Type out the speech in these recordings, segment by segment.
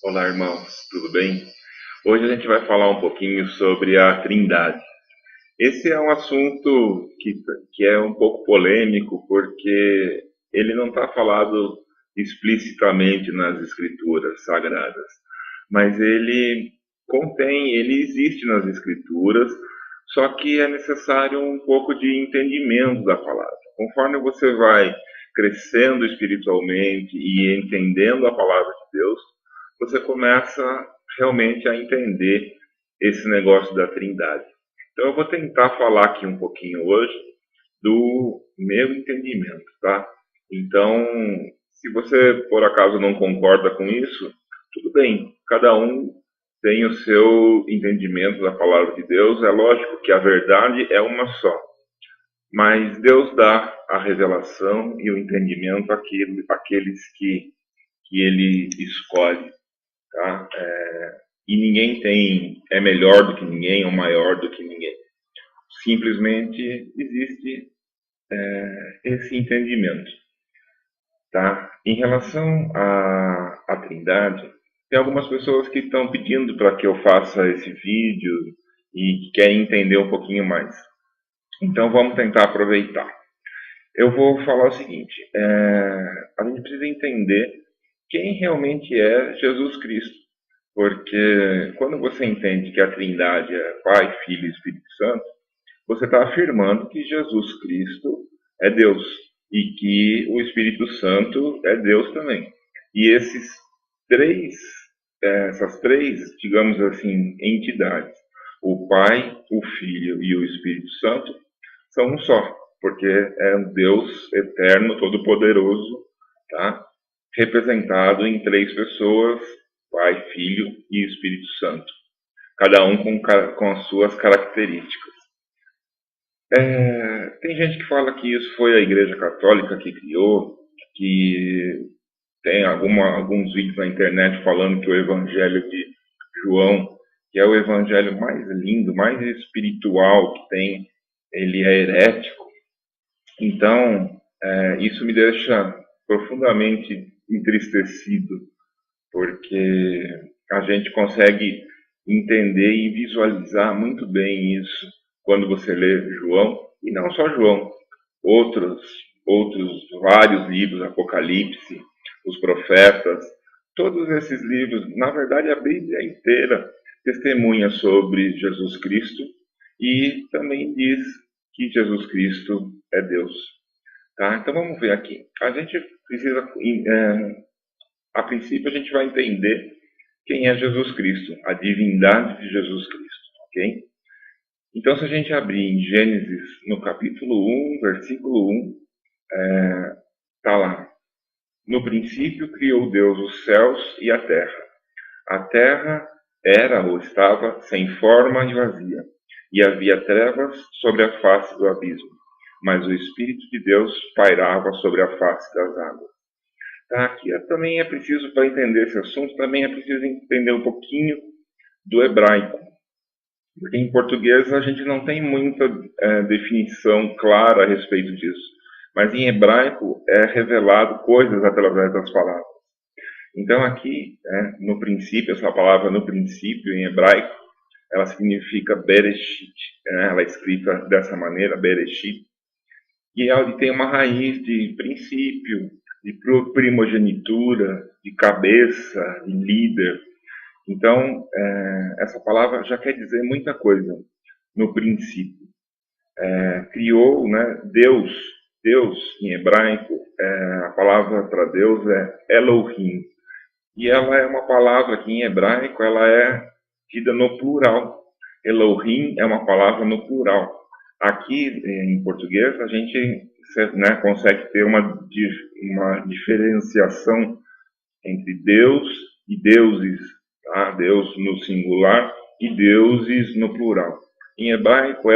Olá, irmãos, tudo bem? Hoje a gente vai falar um pouquinho sobre a Trindade. Esse é um assunto que é um pouco polêmico, porque ele não está falado explicitamente nas Escrituras Sagradas, mas ele existe nas Escrituras, só que é necessário um pouco de entendimento da palavra. Conforme você vai crescendo espiritualmente e entendendo a palavra de Deus, você começa realmente a entender esse negócio da Trindade. Então eu vou tentar falar aqui um pouquinho hoje do meu entendimento, tá? Então, se você por acaso não concorda com isso, tudo bem, cada um tem o seu entendimento da palavra de Deus. É lógico que a verdade é uma só, mas Deus dá a revelação e o entendimento àqueles que Ele escolhe, tá? E ninguém é melhor do que ninguém ou maior do que ninguém. Simplesmente existe esse entendimento, tá? Em relação à Trindade, tem algumas pessoas que estão pedindo para que eu faça esse vídeo e que querem entender um pouquinho mais. Então vamos tentar aproveitar. Eu vou falar o seguinte: a gente precisa entender quem realmente é Jesus Cristo. Porque quando você entende que a Trindade é Pai, Filho e Espírito Santo, você está afirmando que Jesus Cristo é Deus e que o Espírito Santo é Deus também. E essas três, digamos assim, entidades, o Pai, o Filho e o Espírito Santo, são um só, porque é um Deus eterno, todo-poderoso, tá? Representado em três pessoas: Pai, Filho e Espírito Santo, cada um com as suas características. Tem gente que fala que isso foi a Igreja Católica que criou, que tem alguns vídeos na internet falando que o Evangelho de João, que é o evangelho mais lindo, mais espiritual que tem, ele é herético. Então, isso me deixa profundamente entristecido, porque a gente consegue entender e visualizar muito bem isso quando você lê João, e não só João, outros, outros vários livros, Apocalipse, os profetas, todos esses livros, na verdade a Bíblia inteira testemunha sobre Jesus Cristo e também diz que Jesus Cristo é Deus. Tá? Então vamos ver aqui. A gente precisa, a princípio, a gente vai entender quem é Jesus Cristo, a divindade de Jesus Cristo, ok? Então, se a gente abrir em Gênesis, no capítulo 1, versículo 1, está lá: no princípio criou Deus os céus e a terra. A terra era ou estava sem forma e vazia, e havia trevas sobre a face do abismo, mas o Espírito de Deus pairava sobre a face das águas. Tá, aqui também é preciso, para entender esse assunto, também é preciso entender um pouquinho do hebraico. Porque em português a gente não tem muita definição clara a respeito disso. Mas em hebraico é revelado coisas através das palavras. Então aqui, no princípio, essa palavra no princípio em hebraico, ela significa Bereshit. Ela é escrita dessa maneira, Bereshit. E ela tem uma raiz de princípio, de primogenitura, de cabeça, de líder. Então, essa palavra já quer dizer muita coisa. No princípio, criou, né, Deus. Deus, em hebraico, a palavra para Deus é Elohim. E ela é uma palavra que, em hebraico, ela é tida no plural. Elohim é uma palavra no plural. Aqui, em português, a gente, né, consegue ter uma diferenciação entre Deus e deuses, tá? Deus no singular e deuses no plural. Em hebraico,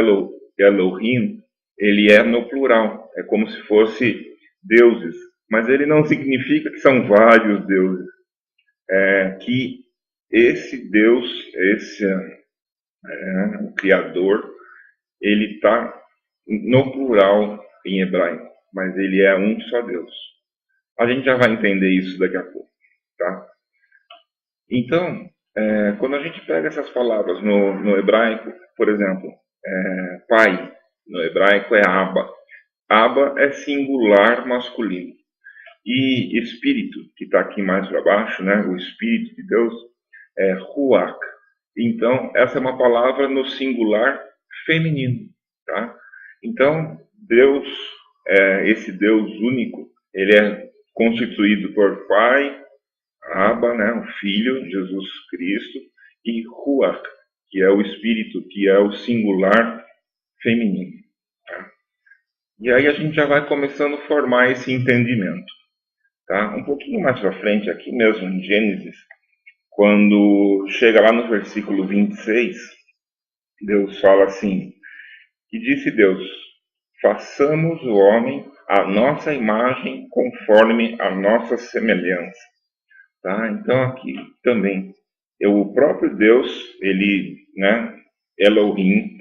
Elohim, ele é no plural, é como se fosse deuses, mas ele não significa que são vários deuses, que esse Deus, o Criador, ele está no plural em hebraico, mas ele é um só Deus. A gente já vai entender isso daqui a pouco, tá? Então, quando a gente pega essas palavras no hebraico, por exemplo, pai, no hebraico é Abba. Abba é singular masculino. E espírito, que está aqui mais para baixo, né, o espírito de Deus, é Ruach. Então, essa é uma palavra no singular feminino. Tá? Então, Deus, esse Deus único, ele é constituído por Pai, Abba, né, o Filho, Jesus Cristo, e Ruach, que é o Espírito, que é o singular feminino. Tá? E aí a gente já vai começando a formar esse entendimento. Tá? Um pouquinho mais para frente, aqui mesmo em Gênesis, quando chega lá no versículo 26, Deus fala assim: E disse Deus: Façamos o homem à nossa imagem, conforme a nossa semelhança. Tá? Então aqui também, o próprio Deus, ele, né, Elohim,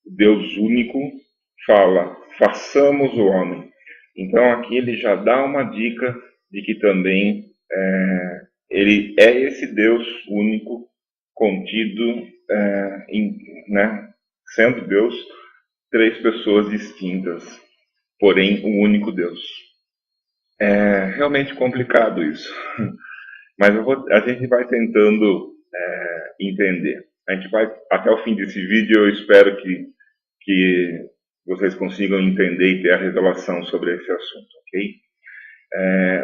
Deus único, fala: façamos o homem. Então aqui ele já dá uma dica de que também ele é esse Deus único contido né, sendo Deus, três pessoas distintas, porém um único Deus. É realmente complicado isso, mas a gente vai tentando entender. A gente vai, até o fim desse vídeo, eu espero que vocês consigam entender e ter a revelação sobre esse assunto, ok?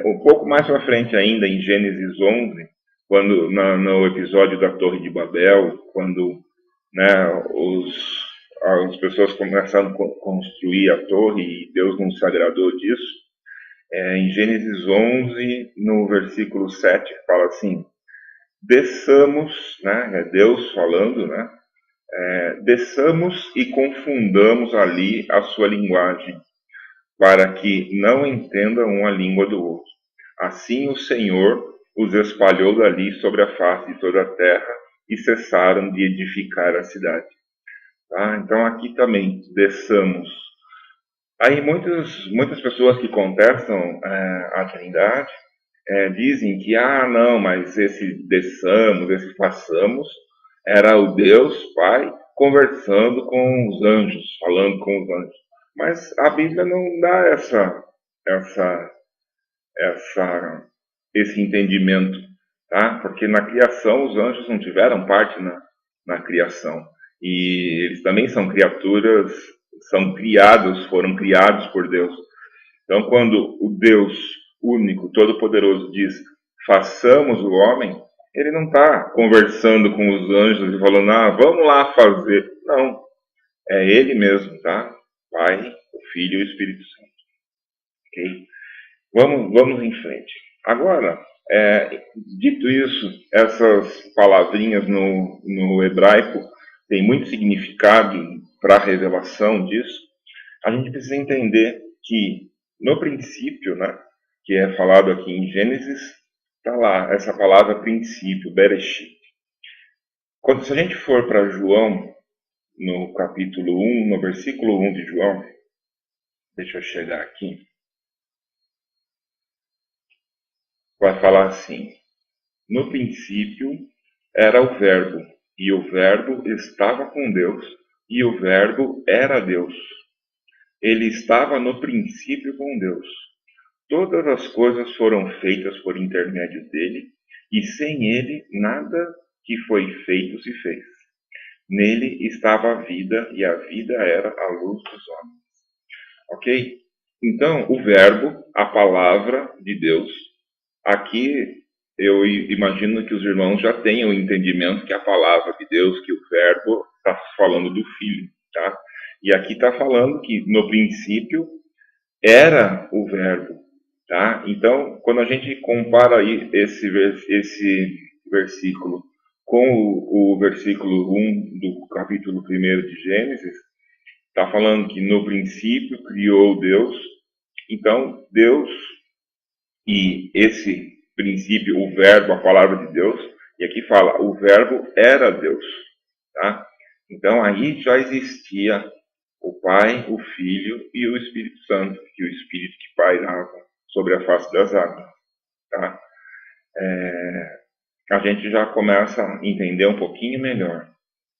Um pouco mais para frente ainda, em Gênesis 11, quando no episódio da Torre de Babel, quando, né, as pessoas começaram a construir a torre e Deus não se agradou disso, em Gênesis 11, no versículo 7, fala assim: desçamos, né, é Deus falando, né, desçamos e confundamos ali a sua linguagem, para que não entendam a língua do outro. Assim o Senhor os espalhou dali sobre a face de toda a terra e cessaram de edificar a cidade. Tá? Então aqui também, desçamos. Aí muitas pessoas que contestam a Trindade dizem que, não, mas esse desçamos, esse façamos, era o Deus Pai conversando com os anjos, falando com os anjos. Mas a Bíblia não dá essa, esse entendimento, tá? Porque na criação os anjos não tiveram parte na criação. E eles também são criaturas, são criados, foram criados por Deus. Então, quando o Deus único, todo-poderoso diz: façamos o homem, ele não está conversando com os anjos e falando: vamos lá fazer. Não, é ele mesmo, tá? Pai, o Filho e o Espírito Santo. Ok? Vamos em frente. Agora, dito isso, essas palavrinhas no hebraico têm muito significado para a revelação disso. A gente precisa entender que no princípio, né, que é falado aqui em Gênesis, está lá essa palavra princípio, Bereshit. Se a gente for para João, no capítulo 1, no versículo 1 de João, deixa eu chegar aqui, vai falar assim: no princípio era o Verbo, e o Verbo estava com Deus, e o Verbo era Deus. Ele estava no princípio com Deus. Todas as coisas foram feitas por intermédio dele, e sem ele nada que foi feito se fez. Nele estava a vida, e a vida era a luz dos homens. Ok? Então, o Verbo, a palavra de Deus, aqui eu imagino que os irmãos já tenham o entendimento que a palavra de Deus, que o Verbo está falando do Filho, tá? E aqui está falando que no princípio era o Verbo, tá? Então, quando a gente compara aí esse versículo com o versículo 1 do capítulo 1 de Gênesis, está falando que no princípio criou Deus. Então, Deus e esse princípio, o Verbo, a palavra de Deus, e aqui fala, o Verbo era Deus, tá? Então, aí já existia o Pai, o Filho e o Espírito Santo, que o Espírito que pairava sobre a face das águas, tá? a gente já começa a entender um pouquinho melhor.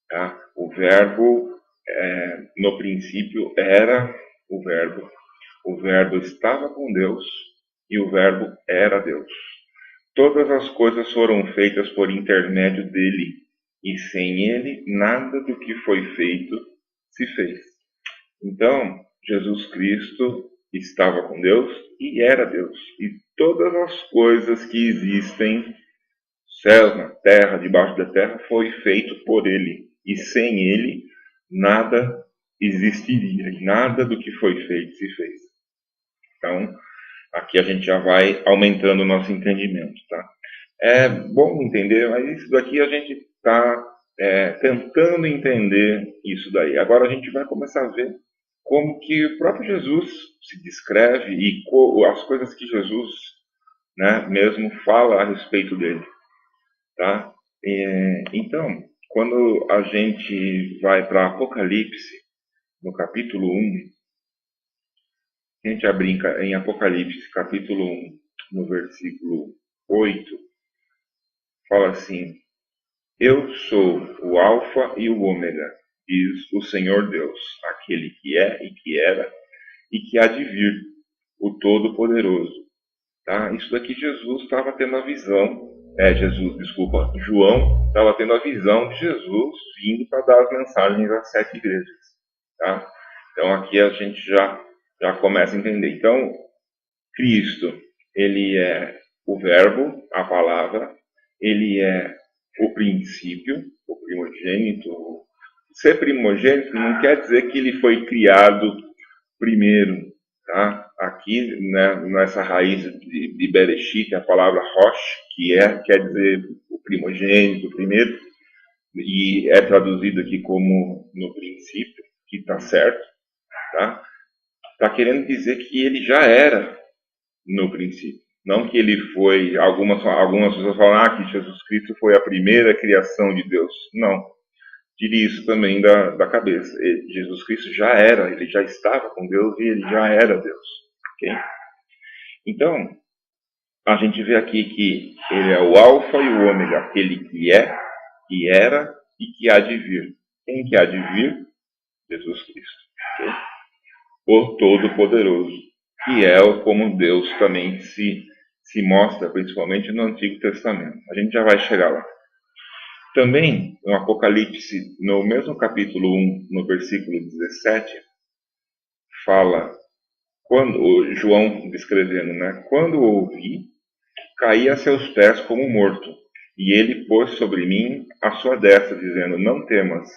Tá? O verbo, no princípio, era o verbo estava com Deus e o verbo era Deus. Todas as coisas foram feitas por intermédio dele, e sem ele, nada do que foi feito se fez. Então, Jesus Cristo estava com Deus e era Deus. E todas as coisas que existem, céu, na terra, debaixo da terra, foi feito por ele. E sem ele, nada existiria. E nada do que foi feito se fez. Então, aqui a gente já vai aumentando o nosso entendimento, tá? É bom entender, mas isso daqui a gente está tentando entender isso daí. Agora a gente vai começar a ver como que o próprio Jesus se descreve e as coisas que Jesus, né, mesmo fala a respeito dele, tá? Então, quando a gente vai para Apocalipse, no capítulo 1, a gente brinca em Apocalipse, capítulo 1, no versículo 8, fala assim: Eu sou o Alfa e o Ômega, diz o Senhor Deus, aquele que é e que era e que há de vir, o Todo-Poderoso. Tá? Isso daqui Jesus estava tendo a visão, João estava tendo a visão de Jesus vindo para dar as mensagens às 7 igrejas. Tá? Então aqui a gente já começa a entender. Então, Cristo, ele é o verbo, a palavra, ele é o princípio, o primogênito. Ser primogênito não quer dizer que ele foi criado primeiro, tá? Aqui, né, nessa raiz de Bereshit, a palavra Rosh, quer dizer o primogênito, o primeiro, e é traduzido aqui como no princípio, que está certo, tá? Está querendo dizer que ele já era no princípio. Não que ele foi, algumas pessoas falam que Jesus Cristo foi a primeira criação de Deus. Não. Tire isso também da cabeça. Jesus Cristo já era, ele já estava com Deus e ele já era Deus. Okay? Então, a gente vê aqui que ele é o Alfa e o Ômega, aquele que é, que era e que há de vir. Quem que há de vir? Jesus Cristo. Okay? O Todo-Poderoso, que é como Deus também se mostra, principalmente no Antigo Testamento. A gente já vai chegar lá. Também, no Apocalipse, no mesmo capítulo 1, no versículo 17, fala, quando João descrevendo, né? Quando o ouvi, caí a seus pés como morto, e ele pôs sobre mim a sua destra, dizendo, não temas,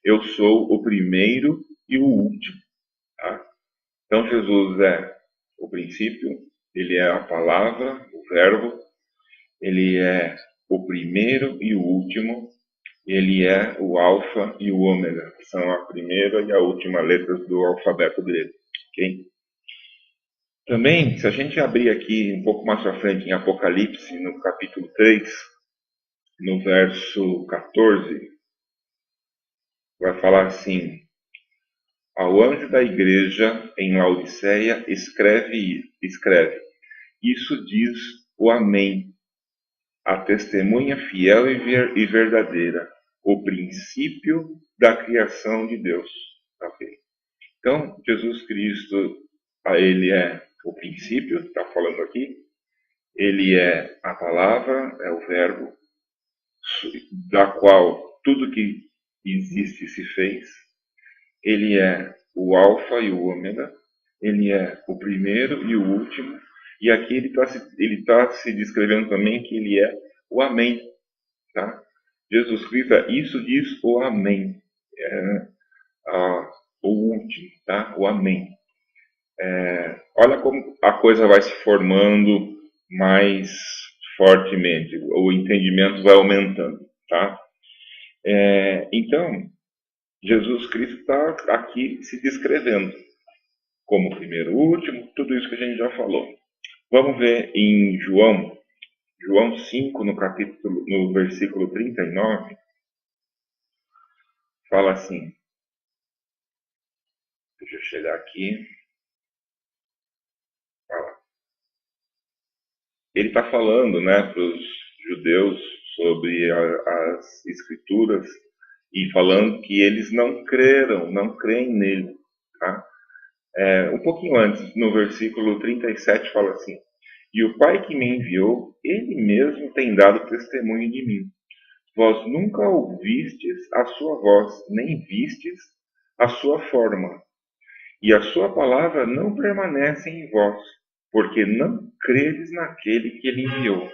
eu sou o primeiro e o último. Tá? Então Jesus é o princípio, ele é a palavra, o verbo, ele é o primeiro e o último, ele é o alfa e o ômega, que são a primeira e a última letras do alfabeto dele. Okay? Também, se a gente abrir aqui um pouco mais para frente em Apocalipse, no capítulo 3, no verso 14, vai falar assim: ao anjo da igreja em Laodiceia escreve, isso diz o Amém, a testemunha fiel e verdadeira, o princípio da criação de Deus. Okay? Então, Jesus Cristo, ele é o princípio, está falando aqui, ele é a palavra, é o verbo, da qual tudo que existe se fez, ele é o alfa e o ômega, ele é o primeiro e o último, e aqui ele tá se descrevendo também que ele é o Amém. Tá? Jesus Cristo, isso diz o Amém. É, o último, tá? O Amém. Olha como a coisa vai se formando mais fortemente, o entendimento vai aumentando. Tá? Então, Jesus Cristo está aqui se descrevendo como primeiro, último, tudo isso que a gente já falou. Vamos ver em João 5, no versículo 39, fala assim, deixa eu chegar aqui, fala. Ele está falando, né, para os judeus sobre as Escrituras e falando que eles não creram, não creem nele. Tá? Um pouquinho antes, no versículo 37, fala assim: E o Pai que me enviou, ele mesmo tem dado testemunho de mim. Vós nunca ouvistes a sua voz, nem vistes a sua forma. E a sua palavra não permanece em vós, porque não credes naquele que ele enviou.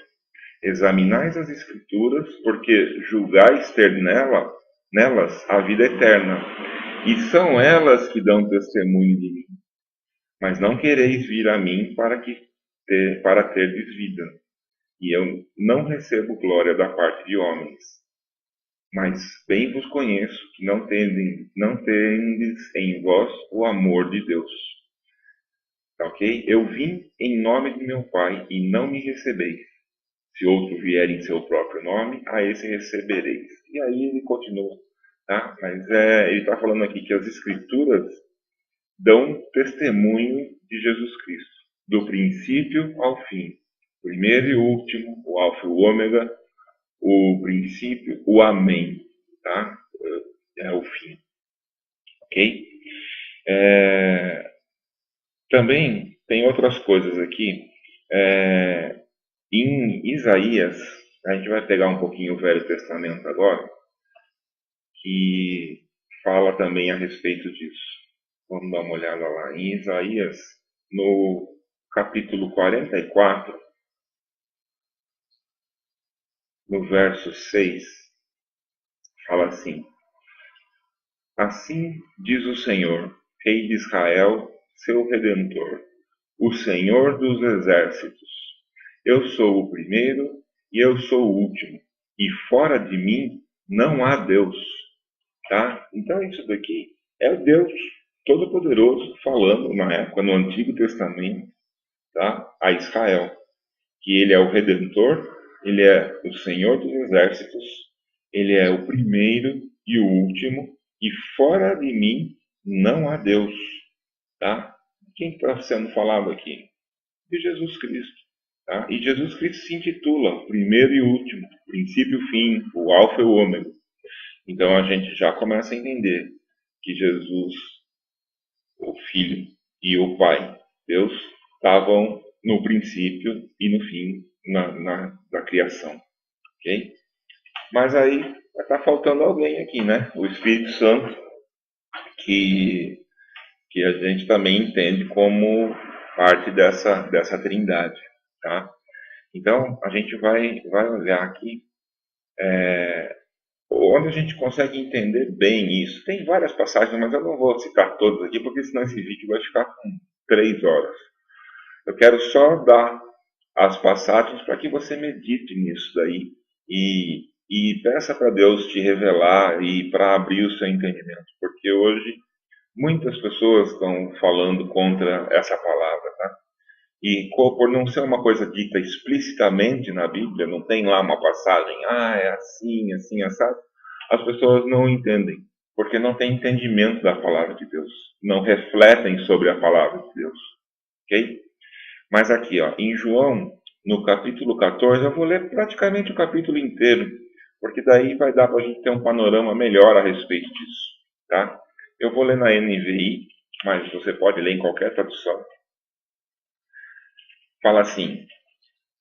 Examinais as Escrituras, porque julgais ter nelas a vida eterna, e são elas que dão testemunho de mim. Mas não quereis vir a mim para terdes vida, e eu não recebo glória da parte de homens. Mas bem vos conheço que não tendes em vós o amor de Deus. Ok? Eu vim em nome de meu Pai e não me recebeis. Se outro vier em seu próprio nome, a esse recebereis. E aí ele continua, tá? Mas ele está falando aqui que as Escrituras dão testemunho de Jesus Cristo, do princípio ao fim. Primeiro e último, o alfa e o ômega, o princípio, o amém, tá? É o fim, ok? Também tem outras coisas aqui. Em Isaías, a gente vai pegar um pouquinho o Velho Testamento agora, que fala também a respeito disso. Vamos dar uma olhada lá. Em Isaías, no capítulo 44, no verso 6, fala assim: Assim diz o Senhor, Rei de Israel, seu Redentor, o Senhor dos Exércitos. Eu sou o primeiro e eu sou o último, e fora de mim não há Deus. Tá? Então isso daqui é o Deus Todo-Poderoso falando na época, no Antigo Testamento, tá? A Israel, que ele é o Redentor, ele é o Senhor dos Exércitos, ele é o primeiro e o último, e fora de mim não há Deus. Tá? Quem está sendo falado aqui? De Jesus Cristo. Tá? E Jesus Cristo se intitula primeiro e último, princípio e fim, o alfa e o ômega. Então a gente já começa a entender que Jesus, o Filho e o Pai, Deus, estavam no princípio e no fim da criação. Ok? Mas aí está faltando alguém aqui, né? O Espírito Santo, que a gente também entende como parte dessa trindade. Tá? Então a gente vai olhar aqui onde a gente consegue entender bem isso. Tem várias passagens, mas eu não vou citar todas aqui, porque senão esse vídeo vai ficar com 3 horas. Eu quero só dar as passagens para que você medite nisso daí e peça para Deus te revelar e para abrir o seu entendimento, porque hoje muitas pessoas estão falando contra essa palavra, tá? E por não ser uma coisa dita explicitamente na Bíblia, não tem lá uma passagem, é assim, assim, assado, as pessoas não entendem, porque não têm entendimento da palavra de Deus, não refletem sobre a palavra de Deus, ok? Mas aqui, ó, em João, no capítulo 14, eu vou ler praticamente o capítulo inteiro, porque daí vai dar para a gente ter um panorama melhor a respeito disso, tá? Eu vou ler na NVI, mas você pode ler em qualquer tradução. Fala assim: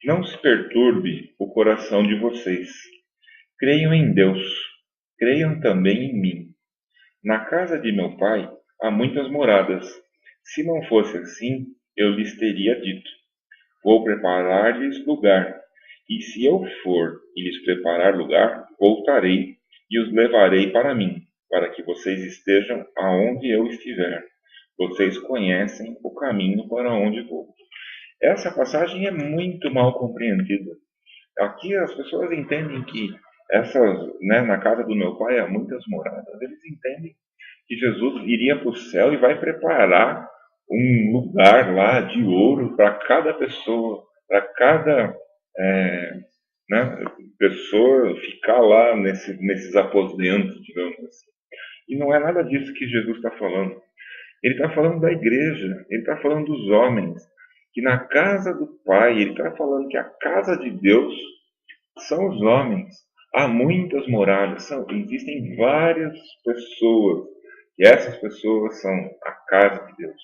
Não se perturbe o coração de vocês. Creiam em Deus. Creiam também em mim. Na casa de meu pai há muitas moradas. Se não fosse assim, eu lhes teria dito: Vou preparar-lhes lugar. E se eu for e lhes preparar lugar, voltarei e os levarei para mim, para que vocês estejam aonde eu estiver. Vocês conhecem o caminho para onde vou. Essa passagem é muito mal compreendida. Aqui as pessoas entendem que na casa do meu pai há muitas moradas. Eles entendem que Jesus iria para o céu e vai preparar um lugar lá de ouro para cada pessoa, para cada pessoa ficar lá nesses aposentos, digamos assim. E não é nada disso que Jesus está falando. Ele está falando da igreja, ele está falando dos homens, que na casa do Pai, ele está falando que a casa de Deus são os homens. Há muitas moradas, existem várias pessoas, e essas pessoas são a casa de Deus.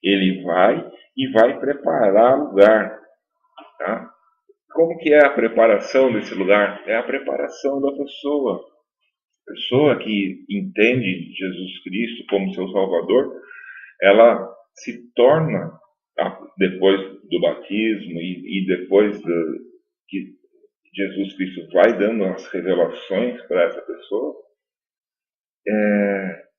Ele vai e vai preparar lugar. Tá? Como que é a preparação desse lugar? É a preparação da pessoa. A pessoa que entende Jesus Cristo como seu Salvador, ela se torna, depois do batismo e depois que Jesus Cristo vai dando as revelações para essa pessoa,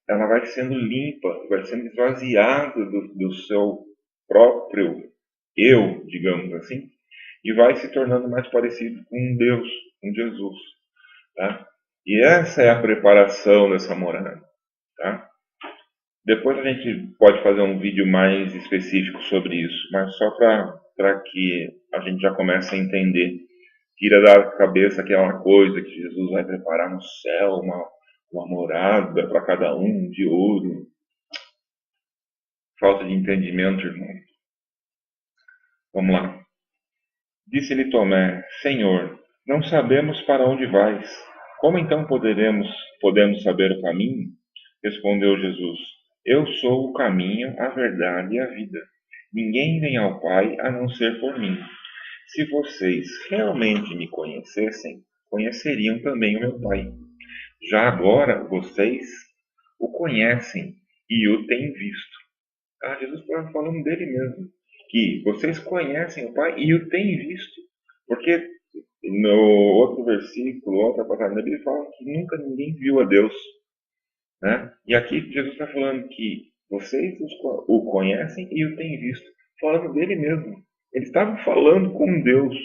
ela vai sendo limpa, vai sendo esvaziada do seu próprio eu, digamos assim, e vai se tornando mais parecido com Deus, com Jesus. Tá? E essa é a preparação dessa morada. Tá? Depois a gente pode fazer um vídeo mais específico sobre isso, mas só para que a gente já comece a entender. Tira da cabeça aquela coisa que Jesus vai preparar no céu uma morada para cada um de ouro. Falta de entendimento, irmão. Vamos lá. Disse-lhe Tomé: Senhor, não sabemos para onde vais. Como então podemos saber o caminho? Respondeu Jesus: Eu sou o caminho, a verdade e a vida. Ninguém vem ao Pai a não ser por mim. Se vocês realmente me conhecessem, conheceriam também o meu Pai. Já agora vocês o conhecem e o têm visto. Jesus está falando dele mesmo. Que vocês conhecem o Pai e o têm visto. Porque no outro versículo, outra passagem da Bíblia, fala que nunca ninguém viu a Deus. Né? E aqui Jesus está falando que vocês o conhecem e o têm visto. Falando dele mesmo. Ele estava falando com Deus.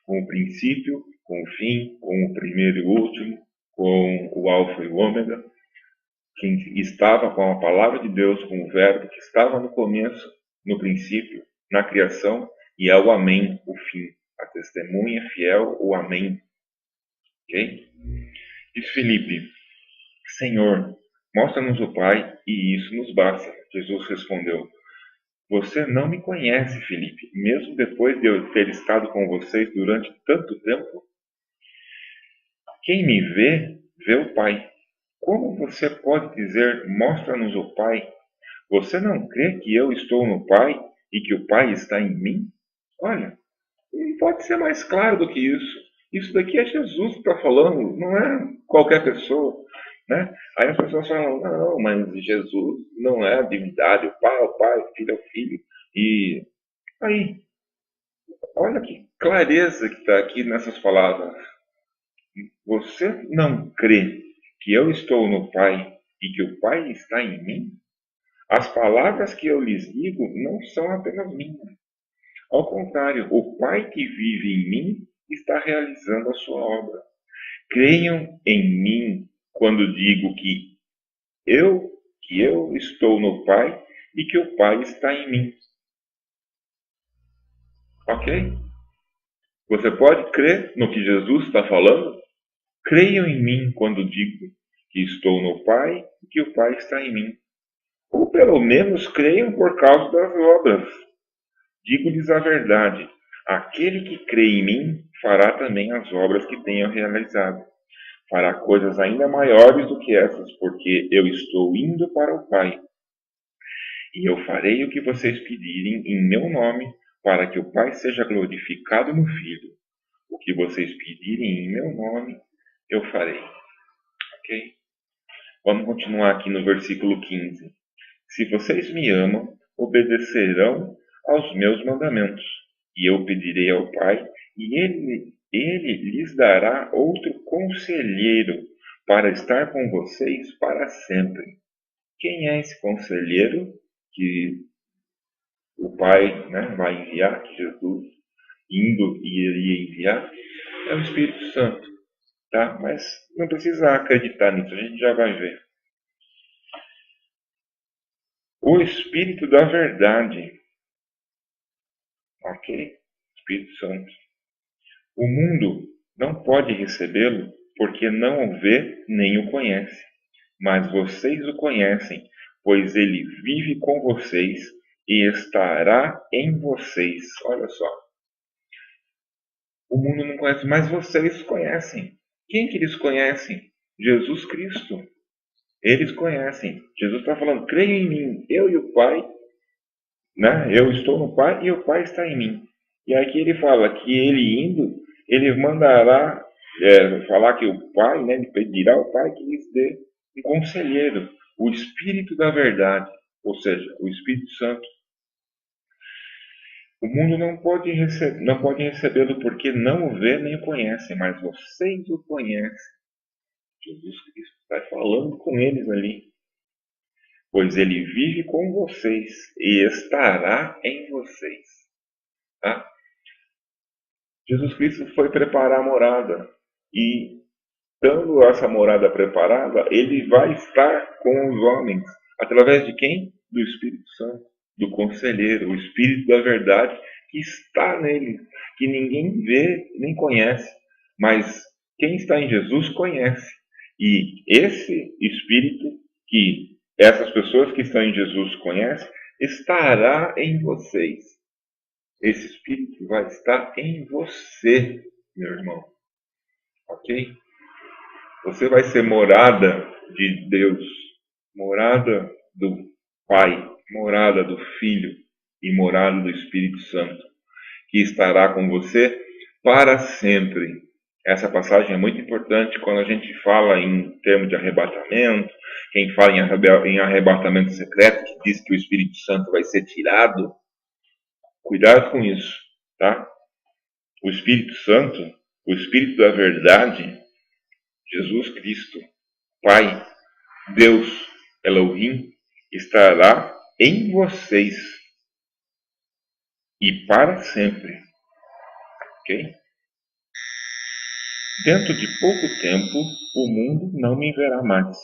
Com o princípio, com o fim, com o primeiro e o último, com o alfa e o ômega, que estava com a palavra de Deus, com o verbo, que estava no começo, no princípio, na criação, e é o amém, o fim, a testemunha fiel, o amém. Ok? Diz Filipe: Senhor, mostra-nos o Pai, e isso nos basta. Jesus respondeu: Você não me conhece, Filipe, mesmo depois de eu ter estado com vocês durante tanto tempo? Quem me vê, vê o Pai. Como você pode dizer, mostra-nos o Pai? Você não crê que eu estou no Pai e que o Pai está em mim? Olha, não pode ser mais claro do que isso. Isso daqui é Jesus que está falando, não é qualquer pessoa. Né? Aí as pessoas falam, não, mas Jesus não é a divindade, o Pai é o Pai, o Filho é o Filho. E aí, olha que clareza que está aqui nessas palavras. Você não crê que eu estou no Pai e que o Pai está em mim? As palavras que eu lhes digo não são apenas minhas. Ao contrário, o Pai que vive em mim está realizando a sua obra. Creiam em mim quando digo que eu estou no Pai e que o Pai está em mim. Ok? Você pode crer no que Jesus está falando? Creiam em mim quando digo que estou no Pai e que o Pai está em mim. Ou pelo menos creiam por causa das obras. Digo-lhes a verdade: aquele que crê em mim fará também as obras que tenho realizado. Fará coisas ainda maiores do que essas, porque eu estou indo para o Pai. E eu farei o que vocês pedirem em meu nome, para que o Pai seja glorificado no Filho. O que vocês pedirem em meu nome, eu farei. Ok? Vamos continuar aqui no versículo 15. Se vocês me amam, obedecerão aos meus mandamentos. E eu pedirei ao Pai, e ele lhes dará outro conselheiro para estar com vocês para sempre. Quem é esse conselheiro que o Pai, né, vai enviar, que Jesus indo e iria enviar? É o Espírito Santo. Tá? Mas não precisa acreditar nisso, a gente já vai ver. O Espírito da Verdade. Ok? Espírito Santo. O mundo não pode recebê-lo porque não o vê nem o conhece. Mas vocês o conhecem, pois ele vive com vocês e estará em vocês. Olha só. O mundo não conhece, mas vocês conhecem. Quem que eles conhecem? Jesus Cristo. Eles conhecem. Jesus está falando, creia em mim, eu e o Pai, né? Eu estou no Pai e o Pai está em mim. E aqui ele fala que ele indo, ele mandará falar que o Pai, né? Ele pedirá ao Pai que lhes dê um conselheiro, o Espírito da Verdade, ou seja, o Espírito Santo. O mundo não pode recebê-lo porque não o vê nem o conhece, mas vocês o conhecem. Jesus Cristo está falando com eles ali. Pois ele vive com vocês e estará em vocês. Tá? Jesus Cristo foi preparar a morada. E, estando essa morada preparada, ele vai estar com os homens. Através de quem? Do Espírito Santo, do Conselheiro, o Espírito da Verdade que está nele, que ninguém vê nem conhece, mas quem está em Jesus conhece. E esse Espírito que essas pessoas que estão em Jesus conhecem, estará em vocês. Esse Espírito vai estar em você, meu irmão. Ok? Você vai ser morada de Deus, morada do Pai, morada do Filho e morada do Espírito Santo, que estará com você para sempre. Essa passagem é muito importante quando a gente fala em termos de arrebatamento, quem fala em arrebatamento secreto, que diz que o Espírito Santo vai ser tirado. Cuidado com isso, tá? O Espírito Santo, o Espírito da Verdade, Jesus Cristo, Pai, Deus, Elohim, estará em vocês e para sempre. Ok? Dentro de pouco tempo, o mundo não me verá mais.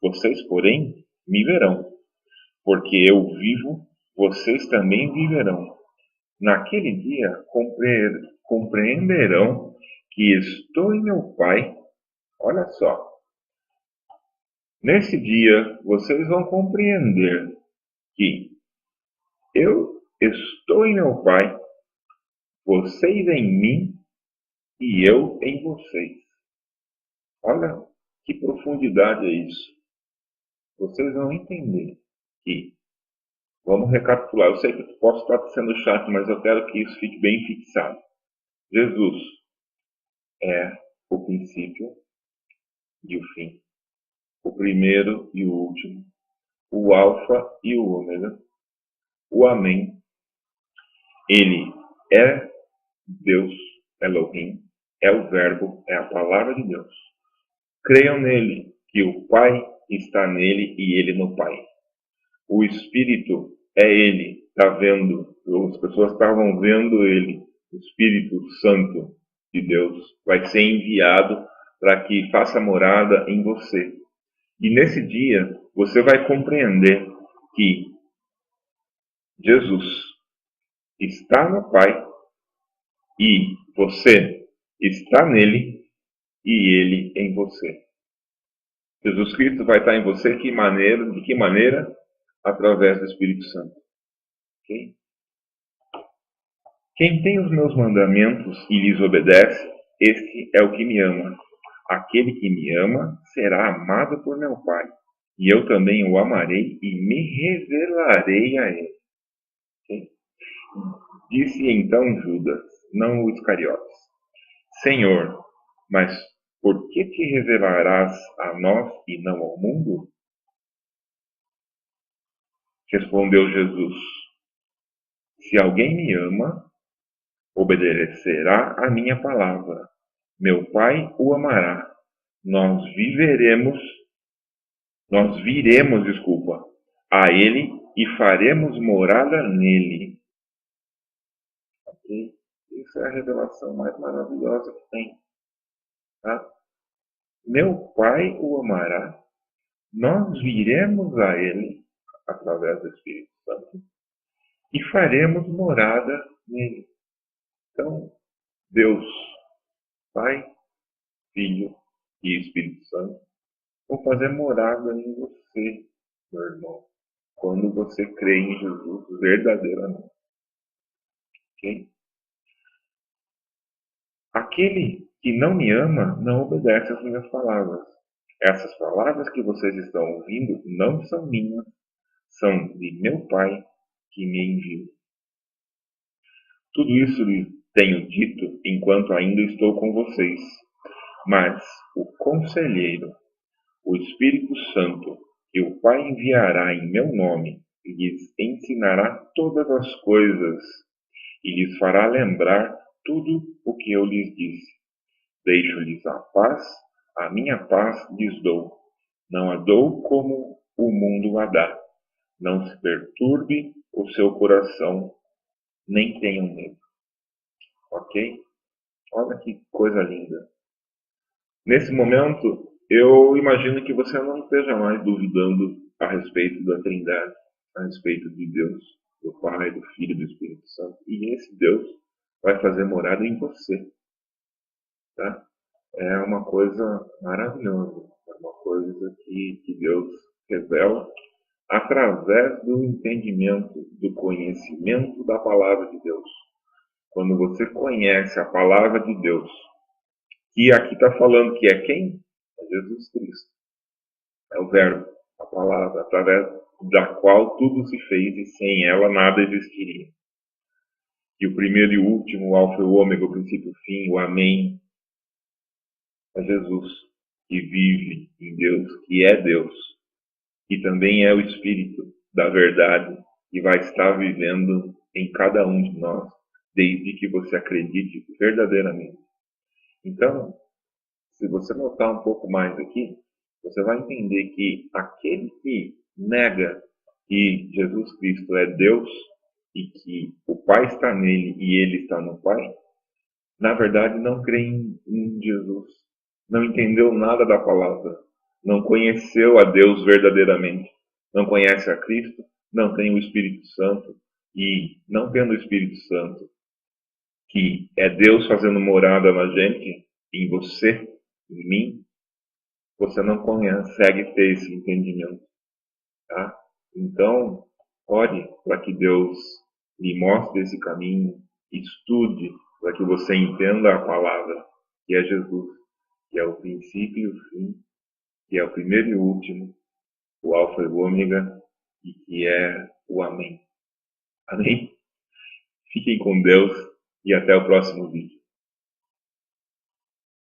Vocês, porém, me verão. Porque eu vivo, vocês também viverão. Naquele dia compreenderão que estou em meu Pai. Olha só. Nesse dia, vocês vão compreender que eu estou em meu Pai, vocês em mim e eu em vocês. Olha que profundidade é isso. Vocês vão entender que, vamos recapitular, eu sei que posso estar sendo chato, mas eu quero que isso fique bem fixado. Jesus é o princípio e o fim, o primeiro e o último, o alfa e o ômega, o amém. Ele é Deus, Elohim, é o verbo, é a palavra de Deus. Creiam nele, que o Pai está nele e ele no Pai. O Espírito é ele, está vendo, as pessoas estavam vendo ele, o Espírito Santo de Deus vai ser enviado para que faça morada em você. E nesse dia, você vai compreender que Jesus está no Pai e você está nele e ele em você. Jesus Cristo vai estar em você de que maneira? Através do Espírito Santo. Okay? Quem tem os meus mandamentos e lhes obedece, este é o que me ama. Aquele que me ama será amado por meu Pai, e eu também o amarei e me revelarei a ele. Okay? Disse então Judas, não o Iscariotes: Senhor, mas por que te revelarás a nós e não ao mundo? Respondeu Jesus: Se alguém me ama, obedecerá a minha palavra. Meu Pai o amará. Nós viremos, a ele e faremos morada nele. Okay? Isso é a revelação mais maravilhosa que tem. Tá? Meu Pai o amará. Nós viremos a ele através do Espírito Santo e faremos morada nele. Então, Deus, Pai, Filho e Espírito Santo vão fazer morada em você, meu irmão, quando você crê em Jesus verdadeiramente. Okay? A Aquele que não me ama não obedece às minhas palavras. Essas palavras que vocês estão ouvindo não são minhas, são de meu Pai que me enviou. Tudo isso lhes tenho dito enquanto ainda estou com vocês. Mas o Conselheiro, o Espírito Santo, que o Pai enviará em meu nome, lhes ensinará todas as coisas e lhes fará lembrar tudo o que eu lhes disse. Deixo-lhes a paz, a minha paz lhes dou. Não a dou como o mundo a dá. Não se perturbe o seu coração, nem tenham medo. Ok? Olha que coisa linda. Nesse momento, eu imagino que você não esteja mais duvidando a respeito da Trindade, a respeito de Deus, do Pai, do Filho e do Espírito Santo. E esse Deus vai fazer morada em você. Tá? É uma coisa maravilhosa. É uma coisa que Deus revela através do entendimento, do conhecimento da palavra de Deus. Quando você conhece a palavra de Deus, que aqui está falando que é quem? É Jesus Cristo. É o Verbo, a palavra, através da qual tudo se fez e sem ela nada existiria. E o primeiro e o último, o Alfa e o Ômega, o princípio e o fim, o Amém, é Jesus, que vive em Deus, que é Deus, e também é o Espírito da verdade, que vai estar vivendo em cada um de nós, desde que você acredite verdadeiramente. Então, se você notar um pouco mais aqui, você vai entender que aquele que nega que Jesus Cristo é Deus e que o Pai está nele e ele está no Pai, na verdade não crê em Jesus, não entendeu nada da palavra, não conheceu a Deus verdadeiramente, não conhece a Cristo, não tem o Espírito Santo e, não tendo o Espírito Santo, que é Deus fazendo morada na gente, em você, em mim, você não consegue ter esse entendimento, tá? Então, ore para que Deus lhe mostre esse caminho, estude para que você entenda a palavra, que é Jesus, que é o princípio e o fim, que é o primeiro e o último, o alfa e o ômega, e que é o amém. Amém? Fiquem com Deus e até o próximo vídeo.